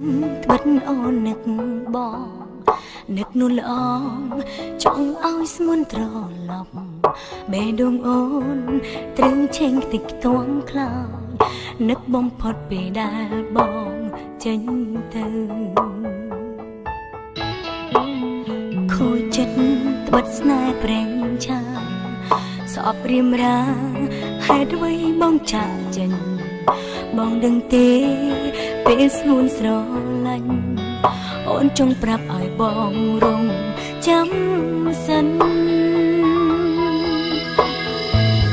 ត្បិតអូននឹកបងនឹកនួនល្អចង់ឲ្យស្ងួនត្រឡប់បេះដូងអូនត្រូវឆេងខ្ទេចខ្ទាំខ្លោចនឹកបំផុតពេលដែលបងចេញទៅខូចចិត្តត្បិតស្នេហ៍ប្រេងឆាស្អប់រៀមរាហេតុអ្វីបងចាក់ចេញបងដឹងទេពេលស្ងួនស្រឡាញ់អូនចង់ប្រាប់ឲ្យបងរងចាំសិន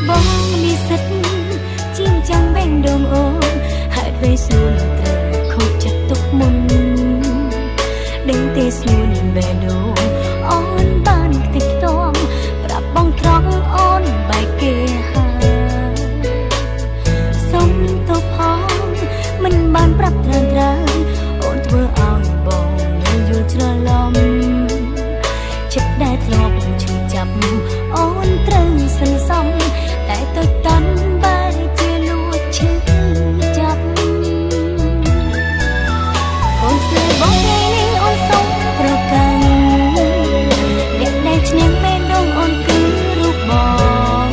បងមានសិទ្ធជាងចាំបេះដូងអូនហេតុអ្វីស្ងួនត្រូវខូចចិត្តទុកមុនដឹងទេស្ងួនបេះដូងអូនបានខ្ទេចខ្ទាំប្រាប់បងត្រង់អូនបែកគេហើយសុំទោសផងមិនបានប្រាប់ត្រូវអូនធ្វើឲ្យបងនៅយល់ច្រឡំចិត្តដែលធ្លាប់ឈឺចាប់អូនត្រូវសន្សំតែទៅតាន់បែរជាលួចឈឺចាប់អូនស្នេហ៍បងថ្ងៃនេះអូនសុំប្រកាន់អ្នកដែលឈ្នះបេះដូងអូនគឺរូបបង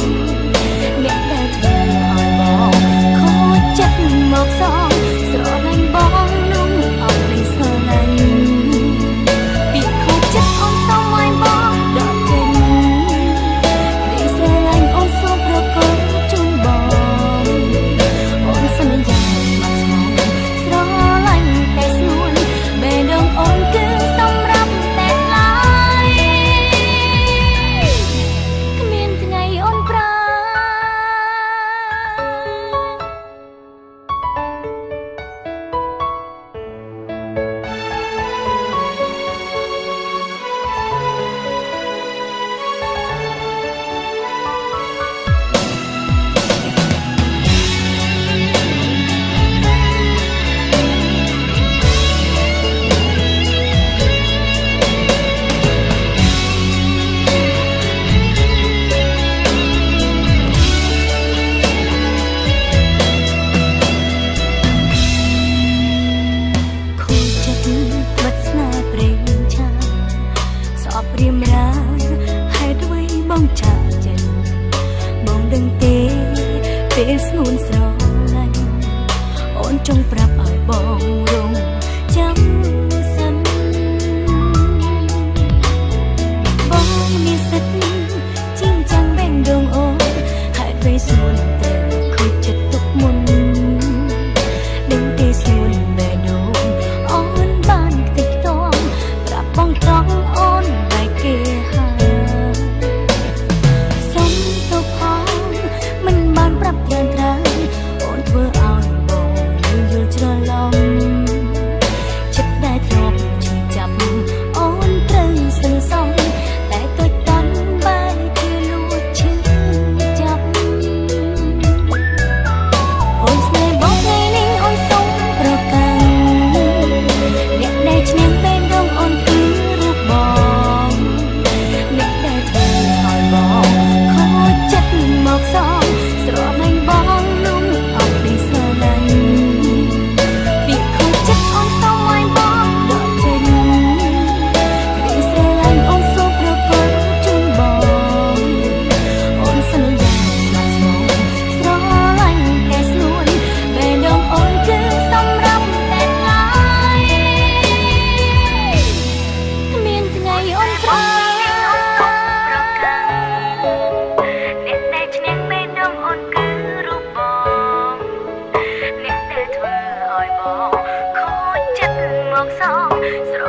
អ្នកដែលធ្វើឲ្យបងខូចចិត្តមកសងស្រឡាញ់បងនោះអត់មានស្រឡាញ់ពីខូចចិត្តអូនសុំឲ្យបងដកចេញពីស្រឡាញ់អូនសូមប្រកបជូនបងអូនសន្យាស្មោះស្ម័គ្រស្រឡាញ់តែស្នួនបេះដូងអូនគឺសម្រាប់តែថ្លៃគ្មានថ្ងៃអូនប្រារៀមរាហេតុអ្វីបងចាក់ចេញបងដឹងទេពេលស្ងួនស្រឡាញ់អូនចង់ប្រាប់ឲ្យបងរងចាំសិនបងមានសិទ្ធជាងចាំបេះដូងអូនហេតុអ្វីស្ងួនត្រូវខូចចិត្តទុកមុនដឹងទេស្ងួនបេះដូងអូនបានខ្ទេចខ្ទាំប្រាប់បងត្រង់អូនគេហើយសុំទោសផងមិនបានប្រាប់ត្រូវអូនធ្វើឲ្យបងយល់ច្រឡំចិត្តដែលធ្លាប់ឈឺចាប់អូនត្រូវសន្សំតែទៅតាន់បែរជាលួចឈឺចាប់អូនស្នេហ៍បងថ្ងៃនេះអូនសុំប្រកាន់អ្នកដែលឈ្នះបេះដូងអូនគឺរូបបងអ្នកដែលធ្វើឲ្យបងខូចចិត្តមកសងស្រឡាញ់បងនោះអត់មានស្រឡាញ់ពីខូចចិត្តអូនសុំឲ្យបងដកចេញពីស្រឡាញ់អូនសូមប្រកបជូនបងអូនសន្យាស្មោះស្ម័គ្រស្រឡាញ់តែស្នួនបេះដូងអូនគឺសម្រាប់តែថ្លៃគ្មានថ្ងៃអូនប្រាបងខូចចិត្តមកសងស្រ